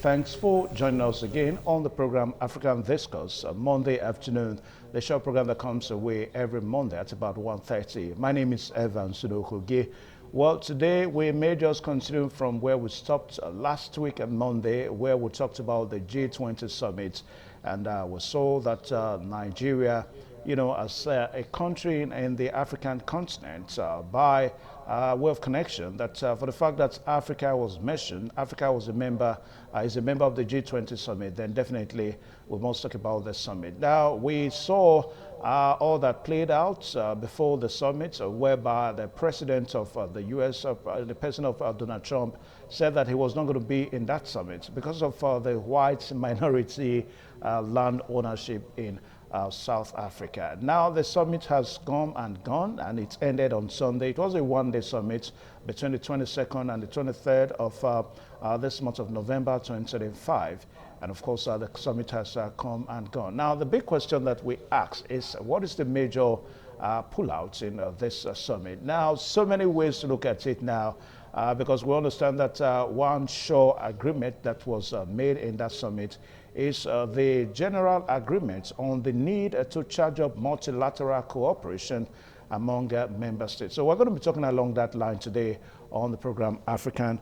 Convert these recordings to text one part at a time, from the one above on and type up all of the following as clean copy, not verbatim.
Thanks for joining us again on the program African Discourse, Monday afternoon, the show program that comes away every Monday at about 1:30. My name is Evan Sudokugi. Well, today we may just continue from where we stopped last week on Monday, where we talked about the G20 summit, and we saw that Nigeria, as a country in the African continent, by way of connection, that for the fact that Africa was mentioned, Africa was is a member of the G20 summit, then definitely we must talk about the summit. Now, we saw all that played out before the summit, whereby the president of the U.S., the president of Donald Trump, said that he was not going to be in that summit because of the white minority land ownership in South Africa. Now the summit has come and gone, and it ended on Sunday. It was a one-day summit between the 22nd and the 23rd of this month of November 2025. And of course, the summit has come and gone. Now, the big question that we ask is, what is the major pullouts in this summit? Now, so many ways to look at it now, because we understand that one sure agreement that was made in that summit is the general agreement on the need to charge up multilateral cooperation among member states. So we're going to be talking along that line today on the program African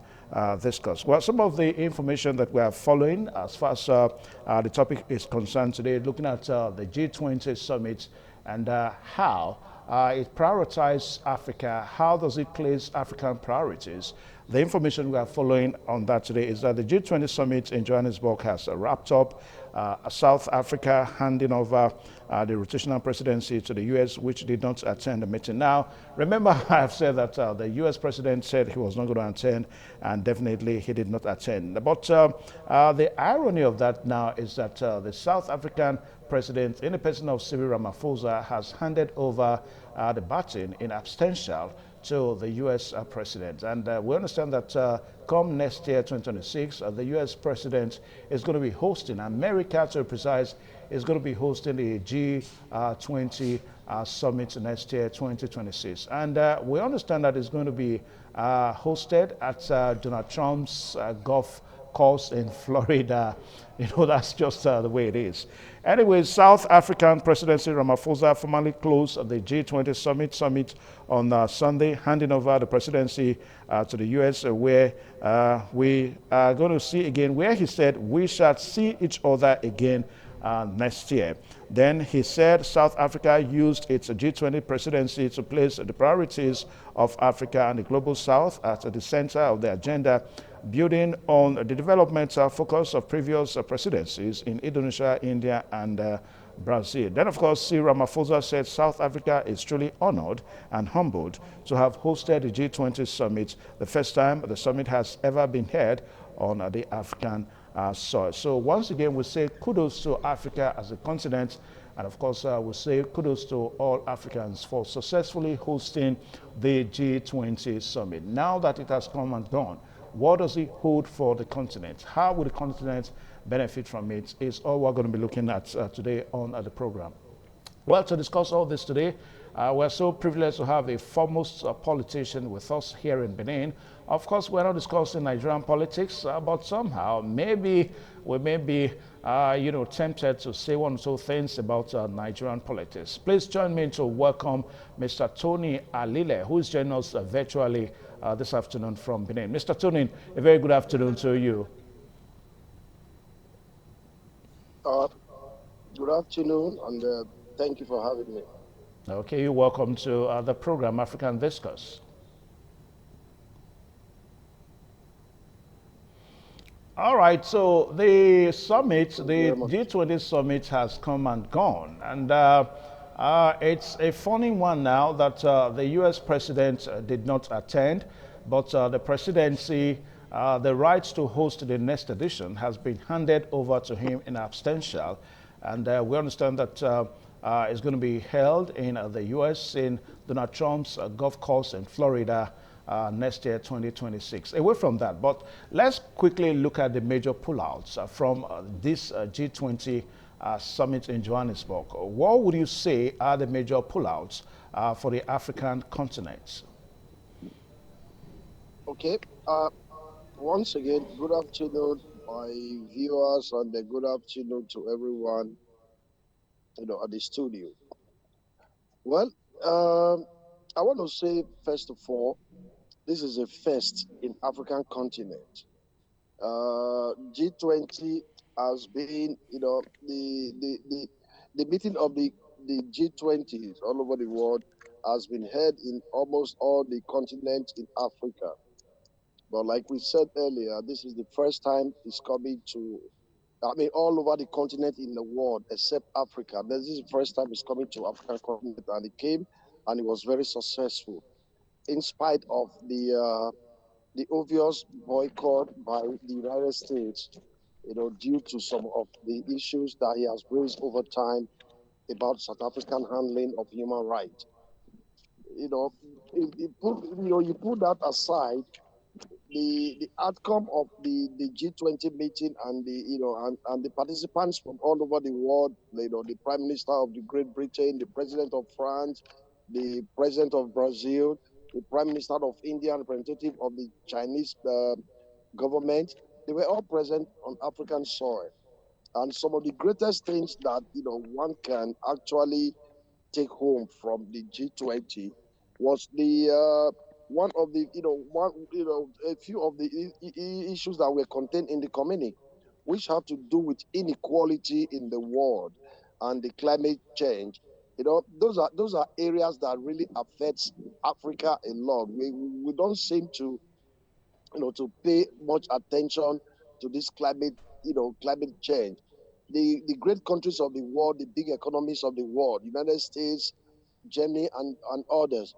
Discourse. Well, some of the information that we are following as far as the topic is concerned today, looking at the G20 summit and how it prioritizes Africa. How does it place African priorities? The information we are following on that today is that the G20 summit in Johannesburg has wrapped up. South Africa handing over the rotational presidency to the U.S., which did not attend the meeting. Now, remember, I have said that the U.S. president said he was not going to attend, and definitely he did not attend. But the irony of that now is that the South African president, in the person of Cyril Ramaphosa, has handed over the baton in absentia to the U.S. President. And we understand that come next year, 2026, the U.S. President is going to be hosting, America to be precise, is going to be hosting the G20 summit next year, 2026. And we understand that it's going to be hosted at Donald Trump's golf course in Florida. That's just the way it is. Anyway, South African presidency Ramaphosa formally closed the G20 summit on Sunday, handing over the presidency to the U.S., where we are going to see again, where he said we shall see each other again next year. Then he said South Africa used its G20 presidency to place the priorities of Africa and the global South at the center of the agenda, building on the development focus of previous presidencies in Indonesia, India, and Brazil. Then, of course, Cyril Ramaphosa said South Africa is truly honored and humbled to have hosted the G20 summit, the first time the summit has ever been held on the African soil. So once again, we say kudos to Africa as a continent, and of course, we say kudos to all Africans for successfully hosting the G20 summit. Now that it has come and gone, what does it hold for the continent? How will the continent benefit from it? Is all we're going to be looking at today on the program. Well, to discuss all this today, we're so privileged to have a foremost politician with us here in Benin. Of course, we're not discussing Nigerian politics, but somehow maybe we may be, tempted to say one or two things about Nigerian politics. Please join me to welcome Mr. Tony Alile, who is joining us virtually this afternoon from Benin. Mr. Tony, a very good afternoon to you. Good afternoon, and thank you for having me. Okay, you're welcome to the program African Discourse. All right, so the summit, the G20 summit has come and gone, and it's a funny one now that the U.S. president did not attend, but the presidency, the rights to host the next edition has been handed over to him in absentia, and we understand that it's going to be held in the U.S. in Donald Trump's golf course in Florida next year, 2026. Away from that, but let's quickly look at the major pullouts from this G20 summit in Johannesburg. What would you say are the major pullouts for the African continent? Okay. Once again, good afternoon my viewers, and a good afternoon to everyone, at the studio. Well, um, I want to say first of all, this is a first in African continent. G20 has been, the meeting of the G20s all over the world has been held in almost all the continents in Africa. But like we said earlier, this is the first time it's coming to, all over the continent in the world except Africa. This is the first time it's coming to African continent, and it came, and it was very successful in spite of the obvious boycott by the United States, due to some of the issues that he has raised over time about South African handling of human rights. You know, you put that aside, the outcome of the G20 meeting, and and the participants from all over the world, the Prime Minister of the Great Britain, the President of France, the President of Brazil, the Prime Minister of India, representative of the Chinese government, they were all present on African soil. And some of the greatest things that one can actually take home from the G20 was the one of the one a few of the issues that were contained in the communique, which have to do with inequality in the world and the climate change. Those are areas that really affects Africa a lot. We don't seem to pay much attention to this climate change. The great countries of the world, the big economies of the world, United States, Germany, and others,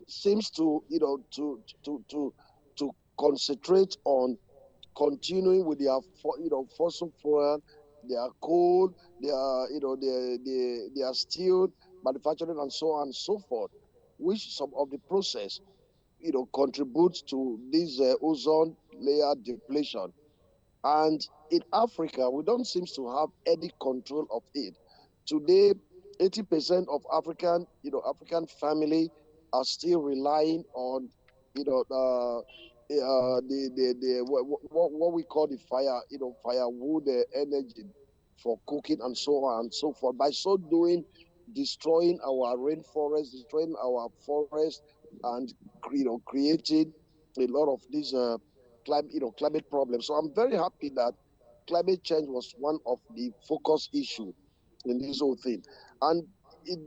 seems to concentrate on continuing with their fossil fuel, their coal, their steel manufacturing, and so on and so forth, which some of the process contributes to this ozone layer depletion. And in Africa, we don't seem to have any control of it. Today, 80% of African family are still relying on, what we call the firewood energy for cooking and so on and so forth. By so doing, destroying our rainforest, destroying our forest, and creating a lot of these climate problems. So I'm very happy that climate change was one of the focus issue in this whole thing. And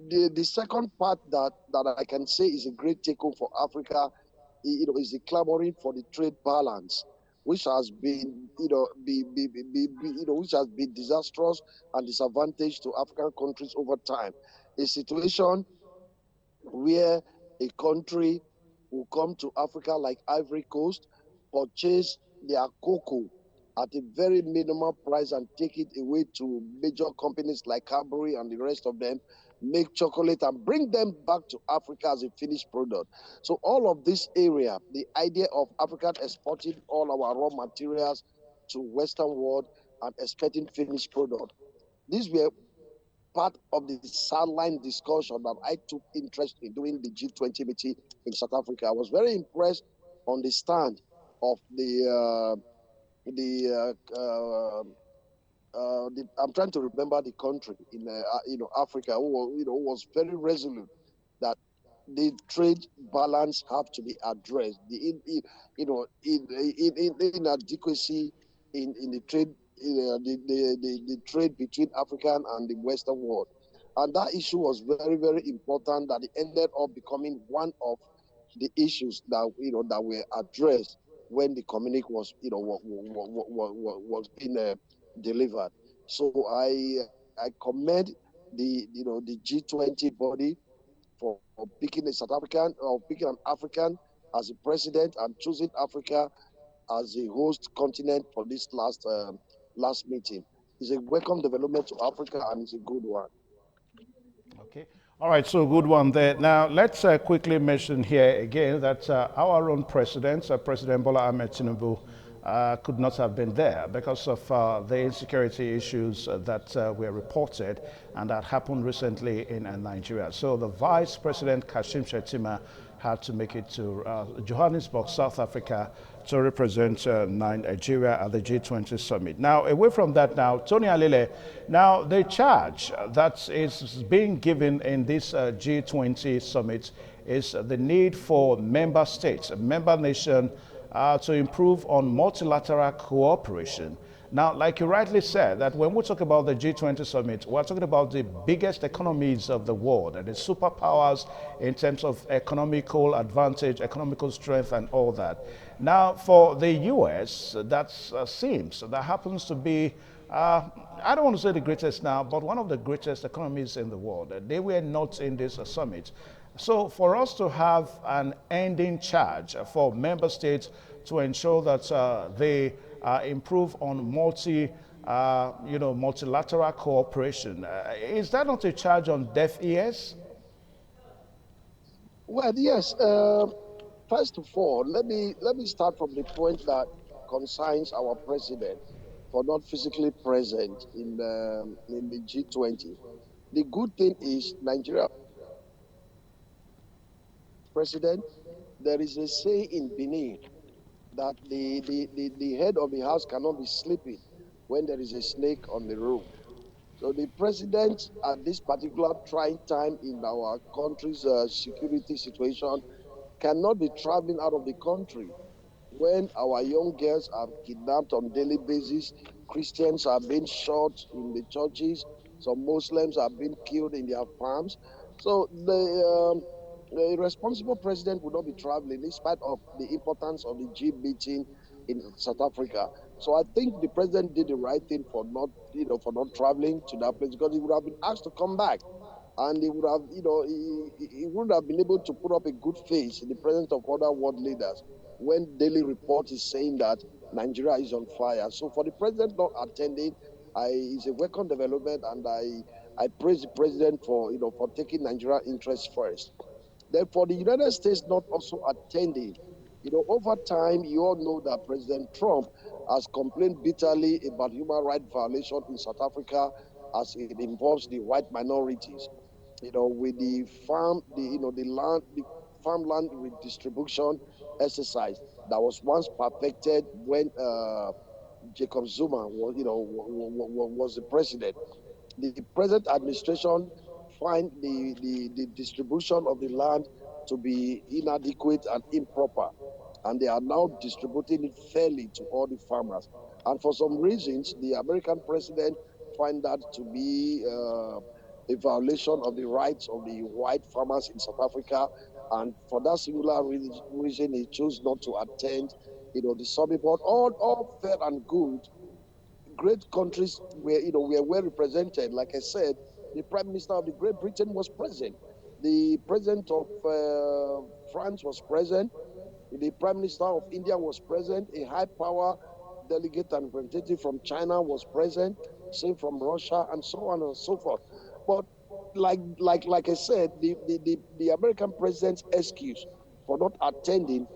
the second part that I can say is a great take home for Africa, is the clamoring for the trade balance, which has been, which has been disastrous and disadvantage to African countries over time. A situation where a country will come to Africa like Ivory Coast, purchase their cocoa at a very minimal price and take it away to major companies like Cadbury and the rest of them, make chocolate and bring them back to Africa as a finished product. So all of this area, the idea of Africa exporting all our raw materials to Western world and expecting finished product, these were part of the sideline discussion that I took interest in during the G20 meeting in South Africa. I was very impressed on the stand of I'm trying to remember the country in Africa who was very resolute that the trade balance have to be addressed. The inadequacy in the trade, the trade between African and the Western world, and that issue was very, very important. That it ended up becoming one of the issues that that were addressed when the communique was was being delivered. So I commend the G20 body for picking a South African, or picking an African as a president, and choosing Africa as a host continent for this last meeting. It's a welcome development to Africa, and it's a good one. Okay. All right, so good one there. Now, let's quickly mention here again that our own president, President Bola Ahmed Tinubu, could not have been there because of the insecurity issues that were reported and that happened recently in Nigeria. So the Vice President, Kashim Shettima, had to make it to Johannesburg, South Africa, to represent Nigeria at the G20 summit. Now, away from that now, Tony Alile, now the charge that is being given in this G20 summit is the need for member states, member nation, to improve on multilateral cooperation. Now, like you rightly said, that when we talk about the G20 summit, we're talking about the biggest economies of the world and the superpowers in terms of economical advantage, economical strength, and all that. Now, for the US, that seems, that happens to be, I don't want to say the greatest now, but one of the greatest economies in the world. They were not in this summit. So for us to have an ending charge for member states to ensure that they improve on multilateral cooperation, is that not a charge on deaf ears? Well, yes. First of all, let me start from the point that concerns our president for not physically present in the G20. The good thing is Nigeria president. There is a say in Benin that the head of the house cannot be sleeping when there is a snake on the room. So the president at this particular trying time in our country's security situation cannot be traveling out of the country when our young girls are kidnapped on daily basis. Christians are being shot in the churches. Some Muslims are being killed in their farms. So the responsible president would not be traveling in spite of the importance of the G meeting in South Africa. So I think the president did the right thing for not, for not traveling to that place because he would have been asked to come back and he would have, he would have been able to put up a good face in the presence of other world leaders when daily report is saying that Nigeria is on fire. So for the president not attending, is a welcome development, and I praise the president for for taking Nigeria interests first. Then for the United States not also attending, over time, you all know that President Trump has complained bitterly about human rights violation in South Africa as it involves the white minorities. With the farm, the land, the farmland redistribution exercise that was once perfected when Jacob Zuma was the president. The present administration find the distribution of the land to be inadequate and improper, and they are now distributing it fairly to all the farmers. And for some reasons, the American president find that to be a violation of the rights of the white farmers in South Africa, and for that singular reason, he chose not to attend. The summit, but all fair and good. Great countries were, were well represented. Like I said, the Prime Minister of the Great Britain was present. The President of France was present. The Prime Minister of India was present. A high power delegate and representative from China was present. Same from Russia, and so on and so forth. But like I said, the American president's excuse for not attending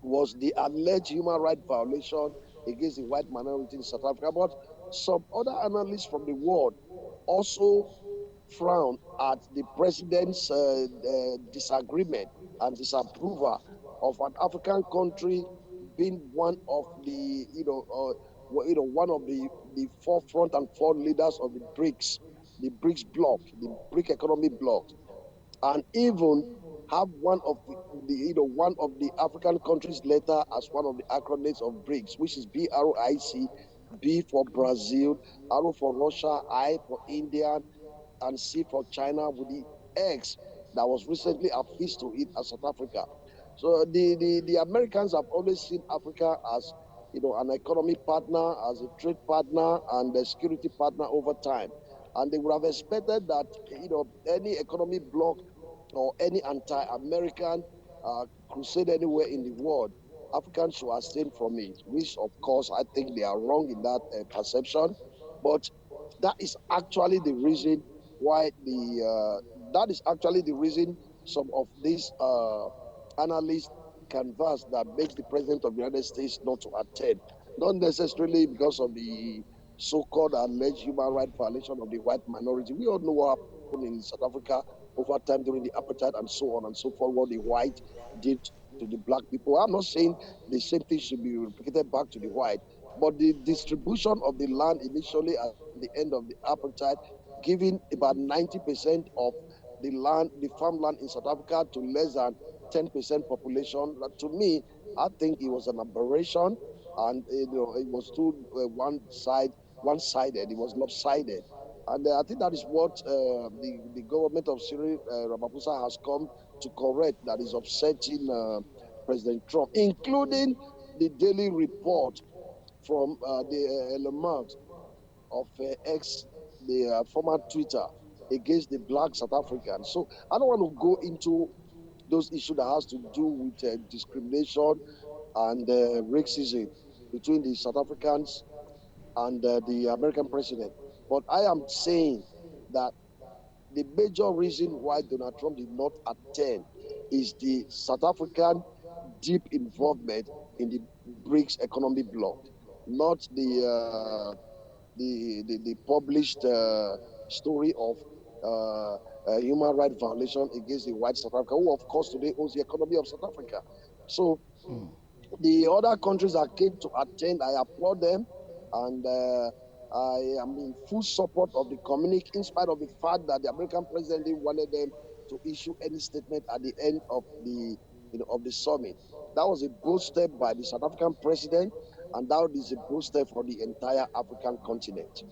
was the alleged human rights violation against the white minority in South Africa. But some other analysts from the world also frown at the president's disagreement and disapproval of an African country being one of the, one of the forefront and front leaders of the BRICS bloc, the BRIC economic bloc, and even have one of the African countries letter as one of the acronyms of BRICS, which is BRIC, B for Brazil, R for Russia, I for India, and C for China, with the X that was recently affixed to it as South Africa. So the Americans have always seen Africa as an economic partner, as a trade partner, and a security partner over time. And they would have expected that any economic bloc or any anti-American crusade anywhere in the world, Africans should abstain from it, which of course I think they are wrong in that perception. But that is actually the reason why that is actually the reason some of these analysts canvass that makes the president of the United States not to attend, not necessarily because of the so-called alleged human rights violation of the white minority. We all know what happened in South Africa over time during the apartheid and so on and so forth, what the white did to the black people. I'm not saying the same thing should be replicated back to the white, but the distribution of the land initially at the end of the apartheid, giving about 90% of the land, the farmland in South Africa to less than 10% population. To me, I think it was an aberration, and it was too one-sided. It was lopsided, and I think that is what the government of Cyril Ramaphosa has come to correct. That is upsetting President Trump, including the daily report from the elements of X, the former Twitter, against the black South Africans. So I don't want to go into those issues that has to do with discrimination and racism between the South Africans and the American president. But I am saying that the major reason why Donald Trump did not attend is the South African deep involvement in the BRICS economic bloc, not the published story of human rights violation against the white South Africa, who of course today owns the economy of South Africa. So the other countries that came to attend, I applaud them, and I am in full support of the communique, in spite of the fact that the American president didn't wanted them to issue any statement at the end of the summit. That was a bold step by the South African president, and that is a bold step for the entire African continent.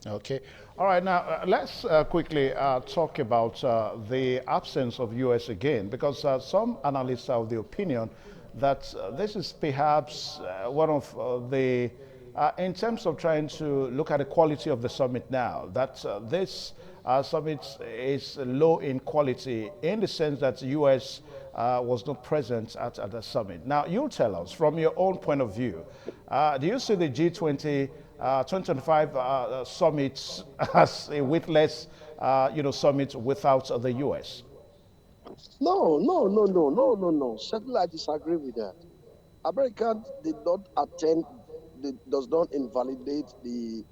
Okay. All right. Now, let's quickly talk about the absence of U.S. again, because some analysts are of the opinion that this is perhaps one of in terms of trying to look at the quality of the summit now, that this summit is low in quality in the sense that the U.S. Was not present at the summit. Now, you tell us, from your own point of view, do you see the G20 2025 summits as a witless, summit without the U.S.? No, no, no, no, no, no, no. Certainly, I disagree with that. Americans did not attend, does not invalidate the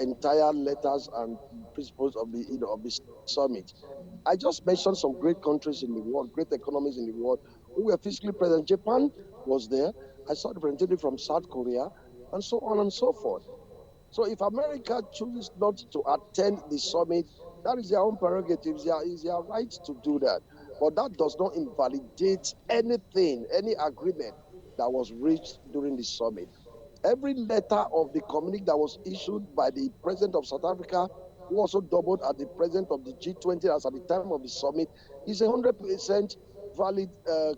entire letters and principles of the summit. I just mentioned some great countries in the world, great economies in the world who were physically present. Japan was there. I saw the representative from South Korea, and so on and so forth. So if America chooses not to attend the summit, that is their own prerogative, is their right to do that. But that does not invalidate anything, any agreement that was reached during the summit. Every letter of the communique that was issued by the president of South Africa, who also doubled as the president of the G20 as at the time of the summit, is 100% valid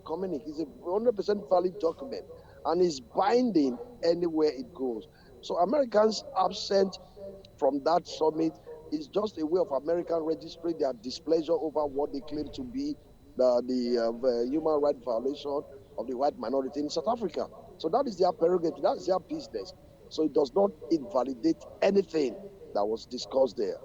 communique. It's a 100% valid document and is binding anywhere it goes. So Americans absent from that summit is just a way of American registering their displeasure over what they claim to be the human rights violation of the white minority in South Africa. So that is their prerogative, that is their business. So it does not invalidate anything that was discussed there.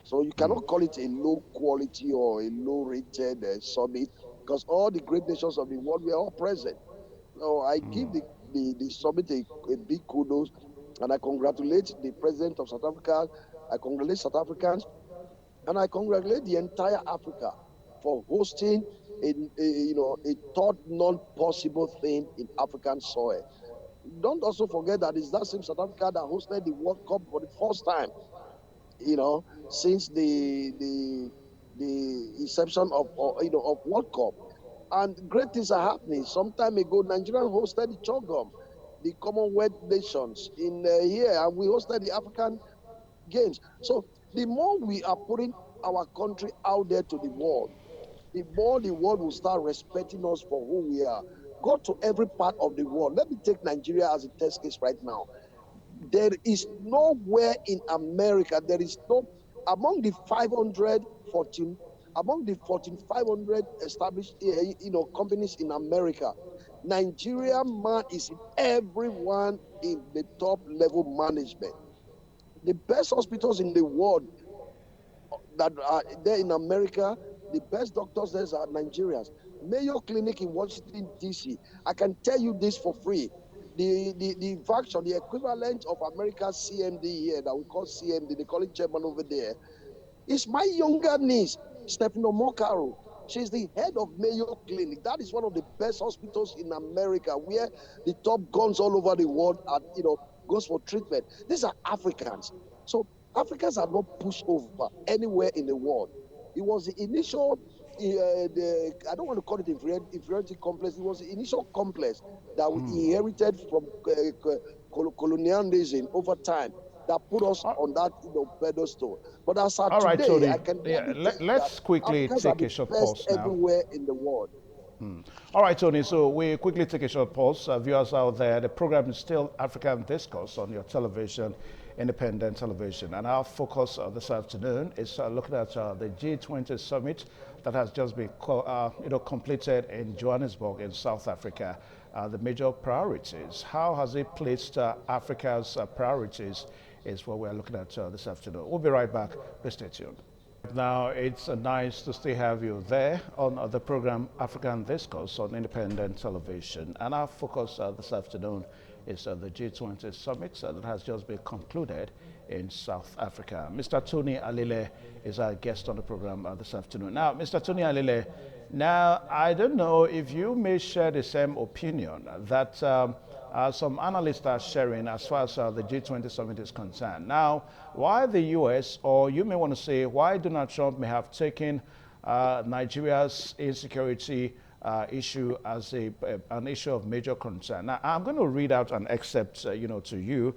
So you cannot call it a low quality or a low rated summit, because all the great nations of the world were all present. So I give the summit a big kudos, and I congratulate the president of South Africa. I congratulate South Africans, and I congratulate the entire Africa for hosting a thought non-possible thing in African soil. Don't also forget that it's that same South Africa that hosted the World Cup for the first time, since the inception of World Cup. And great things are happening. Some time ago, Nigeria hosted the CHOGM, the Commonwealth Nations in here, and we hosted the African Games. So the more we are putting our country out there to the world, the more the world will start respecting us for who we are. Go to every part of the world. Let me take Nigeria as a test case right now. There is nowhere in America, there is no, among the 514, among the 500 established companies in America, Nigeria man is in everyone in the top level management. The best hospitals in the world that are there in America, the best doctors there are Nigerians. Mayo Clinic in Washington, D.C. I can tell you this for free. The vaccine, the equivalent of America's CMD here, that we call CMD, they call it chairman over there, is my younger niece, Stephanie Mokaro. She's the head of Mayo Clinic. That is one of the best hospitals in America, where the top guns all over the world are, goes for treatment. These are Africans. So Africans are not pushed over anywhere in the world. It was the initial, I don't want to call it inferiority complex. It was the initial complex that we inherited from colonialism over time that put us on that pedestal. But as of All right, today, Tony. I can Yeah, gladly tell you that let's quickly Africans are take the a short best pause now. everywhere in the world. All right, Tony. So we quickly take a short pause. Viewers out there, the program is still African Discourse on your television, independent television. And our focus this afternoon is looking at the G20 summit that has just been completed in Johannesburg in South Africa. The major priorities. How has it placed Africa's priorities is what we're looking at this afternoon. We'll be right back. Please stay tuned. Now, it's nice to still have you there on the program African Discourse on independent television. And our focus this afternoon is the G20 summit that has just been concluded in South Africa. Mr. Tony Alile is our guest on the program this afternoon. Now, Mr. Tony Alile, now, I don't know if you may share the same opinion that some analysts are sharing as far as the G20 summit is concerned. Now, why the U.S., or you may want to say why Donald Trump may have taken Nigeria's insecurity issue as an issue of major concern. Now, I'm going to read out an excerpt, to you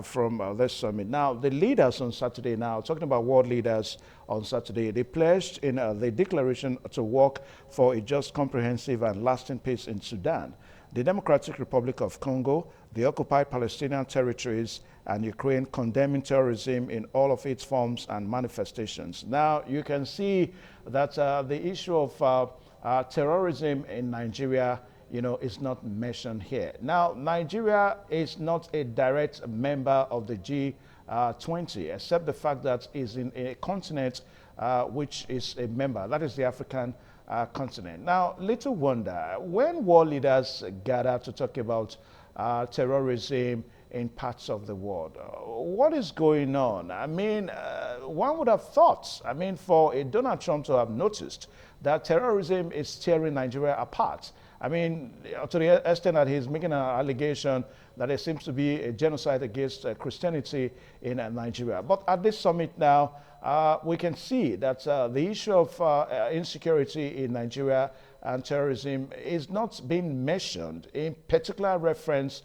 from this summit. Now, the leaders on Saturday, now talking about world leaders on Saturday, they pledged in the declaration to work for a just, comprehensive, and lasting peace in Sudan, the Democratic Republic of Congo, the occupied Palestinian territories, and Ukraine, condemning terrorism in all of its forms and manifestations. Now, you can see that the issue of terrorism in Nigeria, is not mentioned here. Now, Nigeria is not a direct member of the G20, except the fact that it's in a continent which is a member, that is the African continent. Now, little wonder, when world leaders gather to talk about terrorism in parts of the world, what is going on? I mean, one would have thought, for a Donald Trump to have noticed that terrorism is tearing Nigeria apart. I mean, to the extent that he's making an allegation that there seems to be a genocide against Christianity in Nigeria. But at this summit now, we can see that the issue of insecurity in Nigeria and terrorism is not being mentioned in particular reference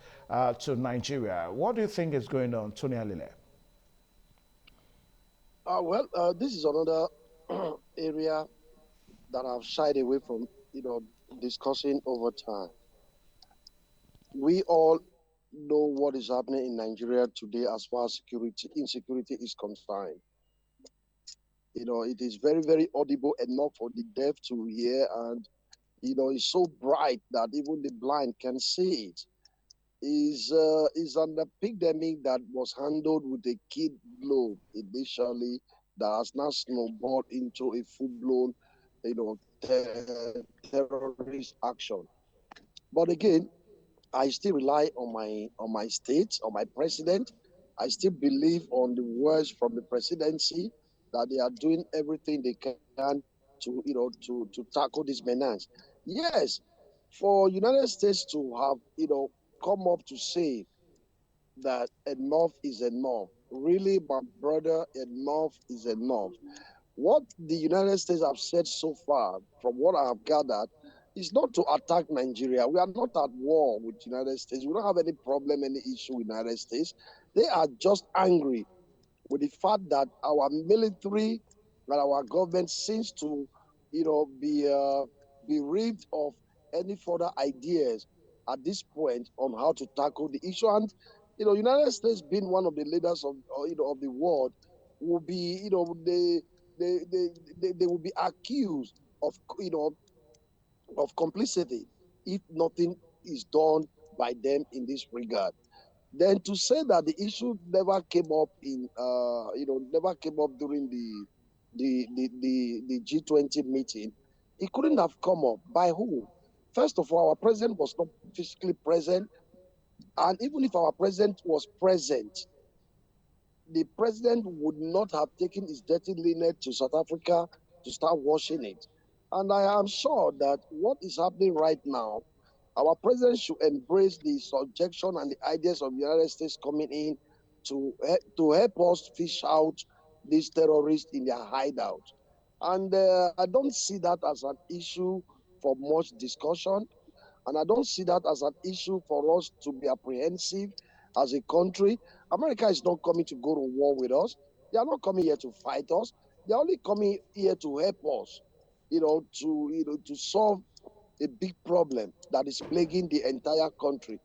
to Nigeria. What do you think is going on, Tony Alile? This is another area that I've shied away from, discussing over time. We all know what is happening in Nigeria today as far as insecurity is concerned. It is very, very audible enough for the deaf to hear, and it's so bright that even the blind can see it. Is an epidemic that was handled with a kid globe initially, that has now snowballed into a full-blown, terrorist action. But again, I still rely on my state, on my president. I still believe on the words from the presidency that they are doing everything they can to tackle this menace. Yes, for United States to have come up to say that enough is enough. Really, my brother, enough is enough. What the United States have said so far, from what I have gathered, is not to attack Nigeria. We are not at war with the United States. We don't have any problem, any issue with the United States. They are just angry with the fact that our military and our government seems to, be bereaved of any further ideas at this point on how to tackle the issue. And, United States being one of the leaders of the world, will be, they will be accused of, of complicity if nothing is done by them in this regard. Then to say that the issue never came up never came up during the G20 meeting, it couldn't have come up. By who? First of all, our president was not physically present, and even if our president was present, the president would not have taken his dirty linen to South Africa to start washing it. And I am sure that what is happening right now, our president should embrace the suggestion and the ideas of the United States coming in to help us fish out these terrorists in their hideout. And I don't see that as an issue for much discussion. And I don't see that as an issue for us to be apprehensive as a country. America is not coming to go to war with us. They are not coming here to fight us. They are only coming here to help us, to solve a big problem that is plaguing the entire country.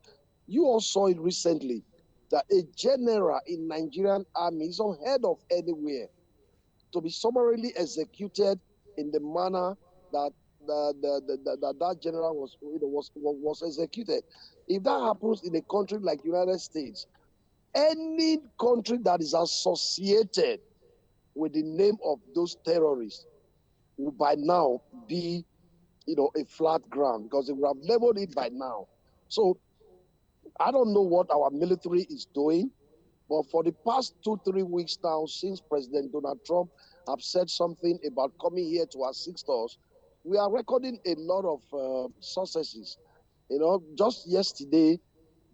You all saw it recently that a general in Nigerian army is unheard of anywhere to be summarily executed in the manner that that general was executed. If that happens in a country like United States, any country that is associated with the name of those terrorists will by now be, a flat ground because they would have leveled it by now. So I don't know what our military is doing. But for the past 2, 3 weeks now, since President Donald Trump have said something about coming here to assist us, we are recording a lot of successes. Just yesterday,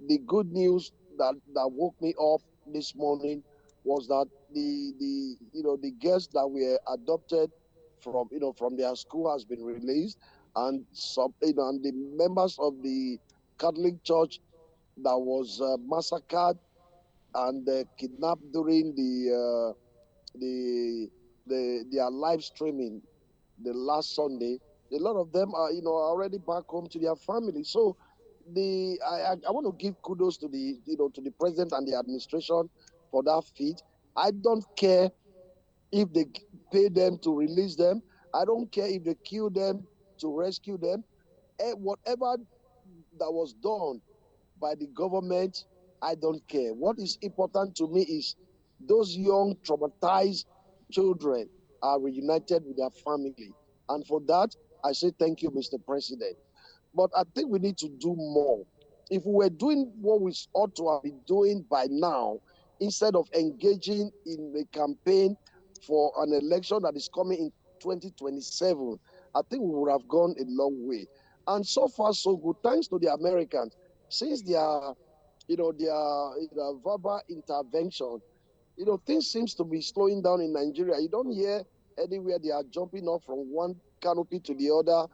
the good news that woke me up this morning was that the girls that were adopted from their school has been released, and and the members of the Catholic Church that was massacred and kidnapped during the their live streaming the last Sunday. A lot of them are already back home to their family. So I want to give kudos to the president and the administration for that feat. I don't care if they pay them to release them. I don't care if they kill them to rescue them. Whatever that was done by the government, I don't care. What is important to me is those young traumatized children are reunited with their family. And for that, I say thank you, Mr. President. But I think we need to do more. If we were doing what we ought to have been doing by now, instead of engaging in a campaign for an election that is coming in 2027, I think we would have gone a long way. And so far, so good. Thanks to the Americans, since their verbal intervention, things seems to be slowing down in Nigeria. You don't hear anywhere they are jumping off from one canopy to the other,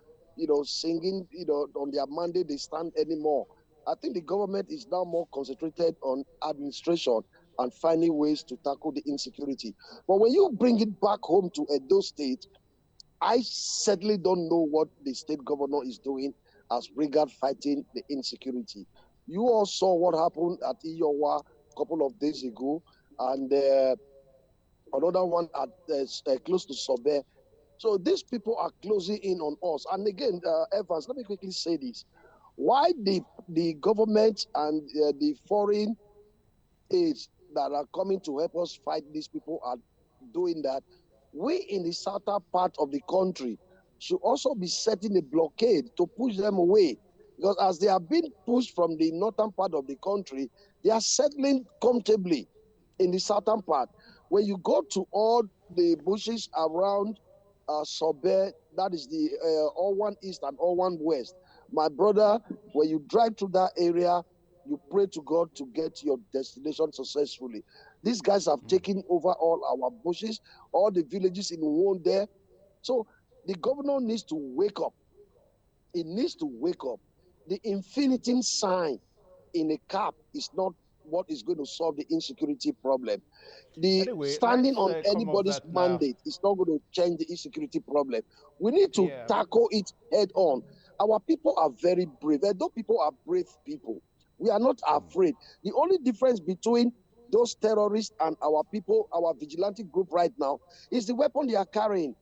singing, on their mandate they stand anymore. I think the government is now more concentrated on administration and finding ways to tackle the insecurity. But when you bring it back home to Edo State, I certainly don't know what the state governor is doing as regard fighting the insecurity. You all saw what happened at Iowa a couple of days ago, and another one at close to Sobe. So these people are closing in on us. And again, Evans, let me quickly say this: why the government and the foreign aids that are coming to help us fight these people are doing that, we in the southern part of the country should also be setting a blockade to push them away. Because as they are being pushed from the northern part of the country, they are settling comfortably in the southern part. When you go to all the bushes around Sobe, that is the all one east and all one west, my brother, when you drive through that area, you pray to God to get your destination successfully. These guys have taken over all our bushes, all the villages in one there. So the governor needs to wake up. He needs to wake up. The infinity sign in a cap is not what is going to solve the insecurity problem. The Anyway, standing let's on come off anybody's that now. mandate is not going to change the insecurity problem. We need to Yeah. tackle it head on. Our people are very brave. Though people are brave people, we are not afraid. The only difference between those terrorists and our people, our vigilante group right now, is the weapon they are carrying.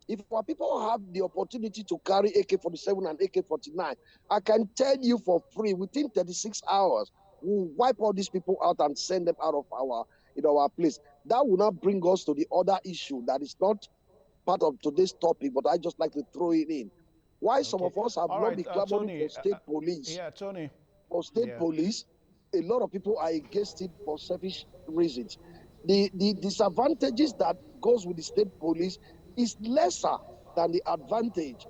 If our people have the opportunity to carry AK-47 and AK-49, I can tell you for free, within 36 hours, we'll wipe all these people out and send them out of our place. That will not bring us to the other issue that is not part of today's topic, but I just like to throw it in. Why some Okay. of us have All not right, been clamoring Tony. for state police? Yeah, Tony. For state Yeah. police, a lot of people are against it for selfish reasons. The disadvantages that goes with the state police is lesser than the advantage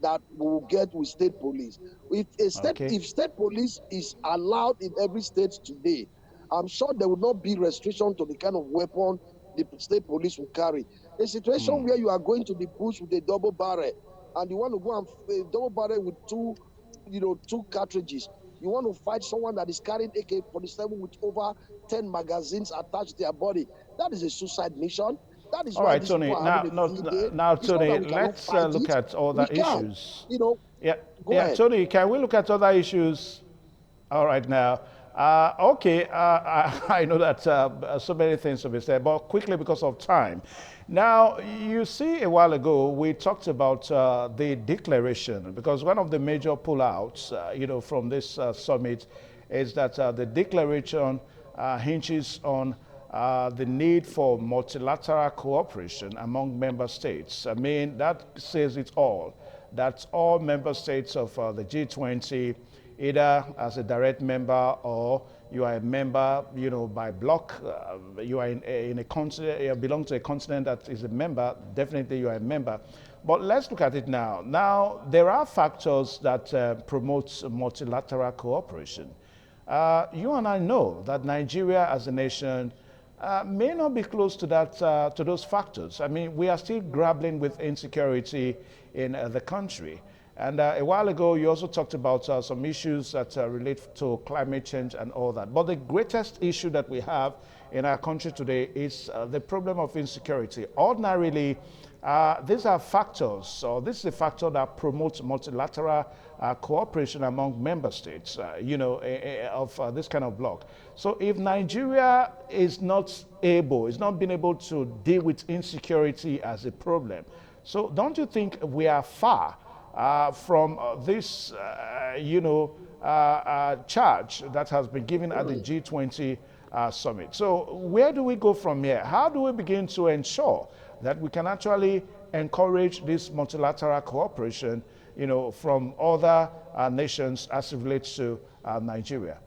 that we will get with state police. Okay. If state police is allowed in every state today, I'm sure there will not be restriction to the kind of weapon the state police will carry. A situation where you are going to the bush with a double barrel and you want to go and double barrel with two cartridges. You want to fight someone that is carrying AK-47 with over 10 magazines attached to their body. That is a suicide mission. That is All why right, these people Tony. are having a field day. Now, It's not that Tony, we cannot let's fight look it. at other We can. issues. You know, Yeah, go yeah, ahead. Tony, can we look at other issues? All right, now. Okay, I know that so many things to be said, but quickly because of time. Now, you see, a while ago, we talked about the declaration, because one of the major pullouts, from this summit is that the declaration hinges on the need for multilateral cooperation among member states. I mean, that says it all. That all member states of the G20, either as a direct member or you are a member, by bloc, you are in a continent, you belong to a continent that is a member, definitely you are a member. But let's look at it now. Now, there are factors that promote multilateral cooperation. You and I know that Nigeria as a nation may not be close to that, to those factors. I mean, we are still grappling with insecurity in the country. And a while ago, you also talked about some issues that relate to climate change and all that. But the greatest issue that we have in our country today is the problem of insecurity. Ordinarily, these are factors, so this is a factor that promotes multilateral cooperation among member states, of this kind of bloc. So if Nigeria is not being able to deal with insecurity as a problem, so don't you think we are far from this, charge that has been given at the G20 summit? So where do we go from here? How do we begin to ensure that we can actually encourage this multilateral cooperation, from other nations as it relates to Nigeria?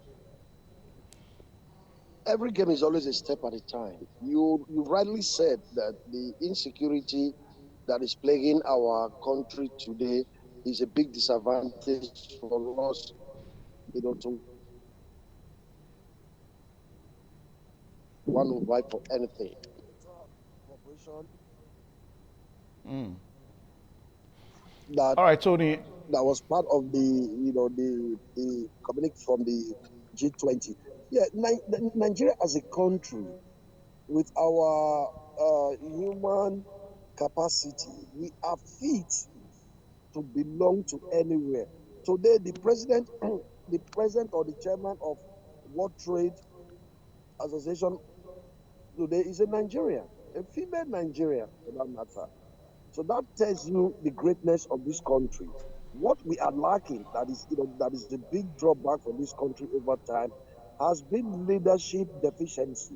Every game is always a step at a time. You rightly said that the insecurity that is plaguing our country today is a big disadvantage for us, to want to fight for anything. Cooperation that All right, Tony. that was part of the communique from the G20. Yeah, Nigeria as a country with our human capacity, we are fit to belong to anywhere. Today, the president, the president or the chairman of World Trade Association today is a Nigerian, a female Nigerian for that matter. So that tells you the greatness of this country. What we are lacking, that is a big drawback for this country over time, has been leadership deficiency.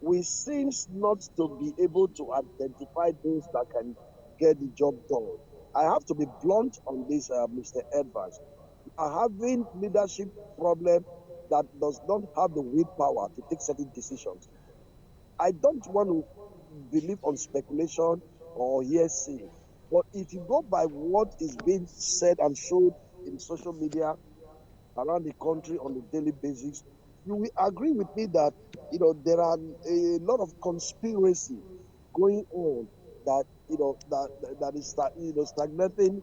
We seems not to be able to identify those that can get the job done. I have to be blunt on this, Mr. Evans. We are having leadership problem that does not have the willpower to take certain decisions. I don't want to believe on speculation or hearsay, but if you go by what is being said and showed in social media around the country on a daily basis, you will agree with me that there are a lot of conspiracy going on that that is stagnating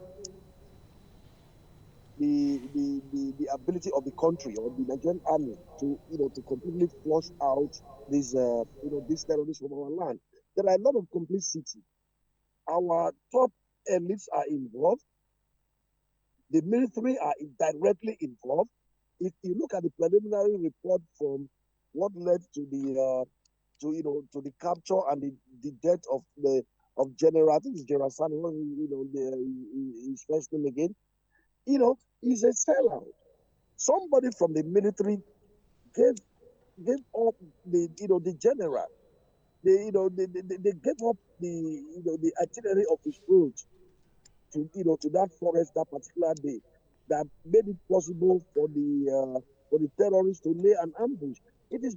the ability of the country or the Nigerian army to to completely flush out these terrorists from our land. There are a lot of complicity. Our top elites are involved. The military are directly involved. If you look at the preliminary report from what led to to the capture and the death of General, I think it's General Sani, his first name again, he's a sellout. Somebody from the military gave gave up the general. They gave up the itinerary of his route to that forest that particular day, that made it possible for the terrorists to lay an ambush. It is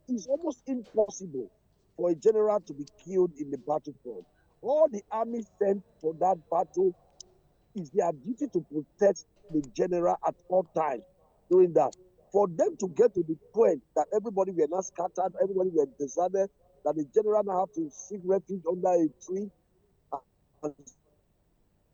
it's almost impossible for a general to be killed in the battlefront. all the army sent for that battle is their duty to protect the general at all times doing that. For them to get to the point that everybody were not scattered, everybody were deserted, that the general now have to seek refuge under a tree and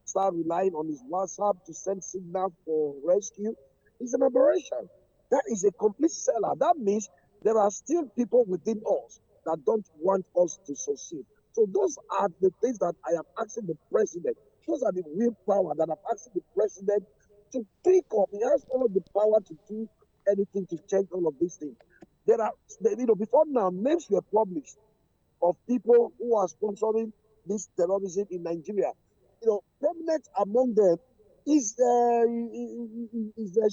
start relying on his WhatsApp to send signal for rescue is an aberration. That is a complete seller. That means there are still people within us that don't want us to succeed. So those are the things that I am asking the president. Those are the willpower that I'm asking the president to pick up. He has all the power to do anything to change all of these things. There are, before now, names were published of people who are sponsoring this terrorism in Nigeria. Prominent among them is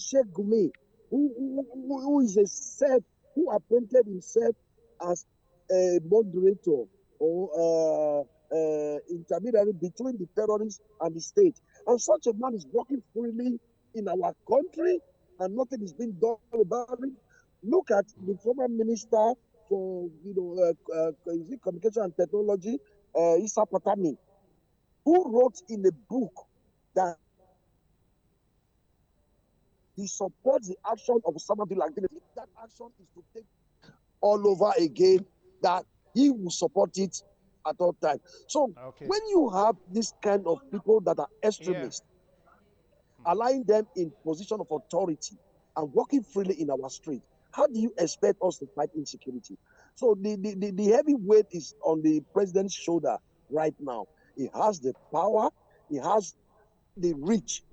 Sheikh Gumi, who is a self who appointed himself as a moderator or intermediary between the terrorists and the state. And such a man is working freely in our country, and nothing is being done about it. Look at the former minister for communication and technology, Issa Patami, who wrote in a book that he supports the action of Osama bin Laden. If that action is to take all over again, that he will support it at all times. So Okay. when you have this kind of people that are Yeah. extremists, allowing them in position of authority and walking freely in our street, how do you expect us to fight insecurity? So the heavy weight is on the president's shoulder right now. He has the power, he has the reach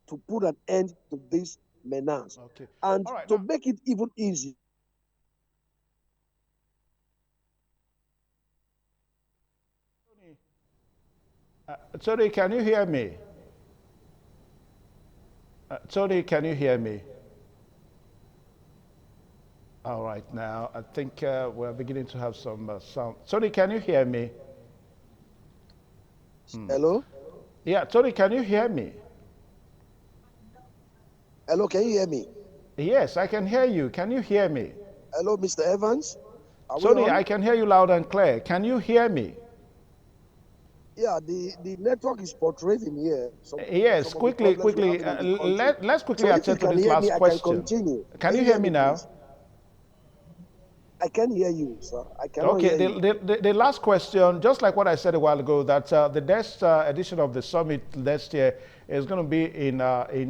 to put an end to this menace. Okay. And All right. to Now, make it even easier, Tony, can you hear me? Tony, can you hear me? All right. Now, I think we're beginning to have some sound. Tony, can you hear me? hello? Yeah, Tony, can you hear me? Hello, can you hear me? Yes, I can hear you. Can you hear me? Hello, Mr. Evans? Are we Tony, on? I can hear you loud and clear. Can you hear me? Yeah, the network is portraying here Yes, some of the quickly, problems we're quickly. having in the country. Let's quickly So if you attend to can this hear me, last I can question. continue. Can Can you you hear hear me me, now? please? I can hear you, sir. I cannot Okay, hear the, you. the last question, just like what I said a while ago, that the next edition of the summit next year is going to be in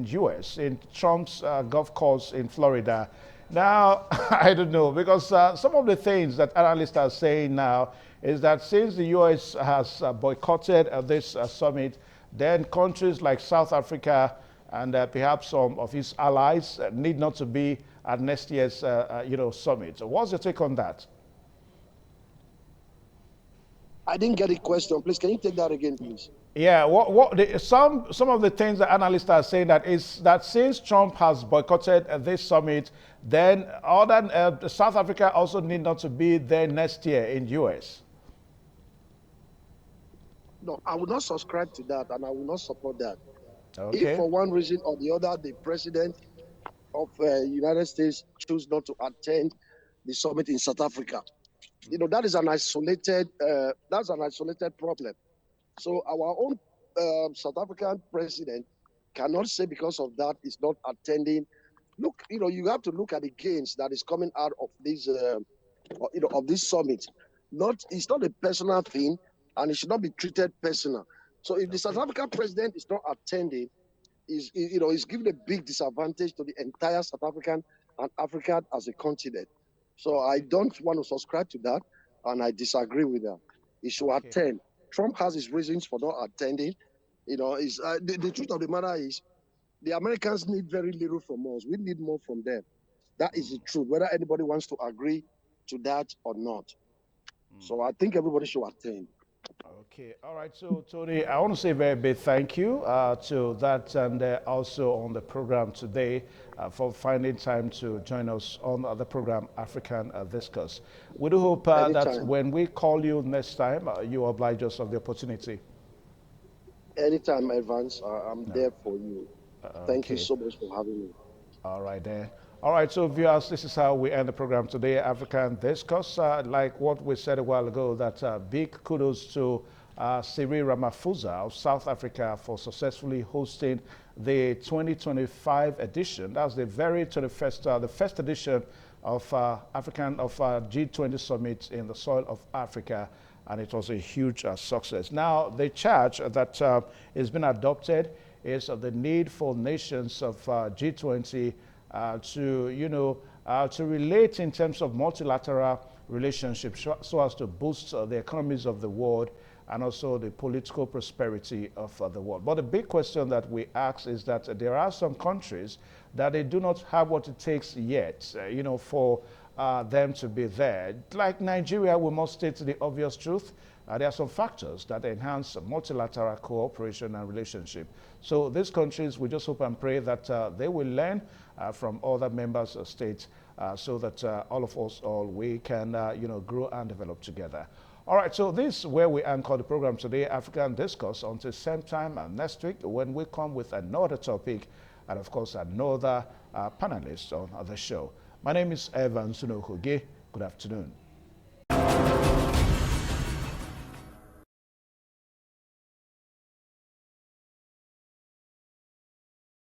US, in Trump's golf course in Florida. Now, I don't know, because some of the things that analysts are saying now is that since the US has boycotted this summit, then countries like South Africa and perhaps some of his allies need not to be at next year's summit. So what's your take on that? I didn't get a question. Please, can you take that again, please? Yeah, some of the things that analysts are saying that is that since Trump has boycotted this summit, then other South Africa also need not to be there next year in US. No, I will not subscribe to that, and I will not support that. If Okay. for one reason or the other, the president of United States choose not to attend the summit in South Africa, that is that's an isolated problem. So our own South African president cannot say because of that is not attending. Look, you have to look at the gains that is coming out of this, of this summit. It's not a personal thing, and it should not be treated personal. So if the South Okay. African president is not attending, is giving a big disadvantage to the entire South African and Africa as a continent. So I Okay. don't want to subscribe to that, and I disagree with that. He should Okay. attend. Trump has his reasons for not attending. The truth of the matter is the Americans need very little from us. We need more from them. That is the truth, whether anybody wants to agree to that or not. So I think everybody should attend. Okay, all right. So, Tony, I want to say a very big thank you to that and also on the program today for finding time to join us on the program African Discourse. We do hope that Anytime. when we call you next time, you oblige us of the opportunity. Anytime, Evans. I'm No. there for you. Thank you Okay. so much for having me. All right then. All right, so viewers, this is how we end the program today, African Discourse. Like what we said a while ago, that big kudos to Cyril Ramaphosa of South Africa for successfully hosting the 2025 edition. That's the very 21st, the first edition of G20 summit in the soil of Africa, and it was a huge success. Now, the charge that has been adopted is the need for nations of G20 to relate in terms of multilateral relationships so as to boost the economies of the world and also the political prosperity of the world. But the big question that we ask is that there are some countries that they do not have what it takes yet, for them to be there. Like Nigeria, we must state the obvious truth. There are some factors that enhance multilateral cooperation and relationship. So these countries, we just hope and pray that they will learn from other members of states so that all of us, we can, grow and develop together. All right, so this is where we anchor the program today, African Discourse, until same time next week when we come with another topic and, of course, another panelist on the show. My name is Evan Sunohuge. Good afternoon.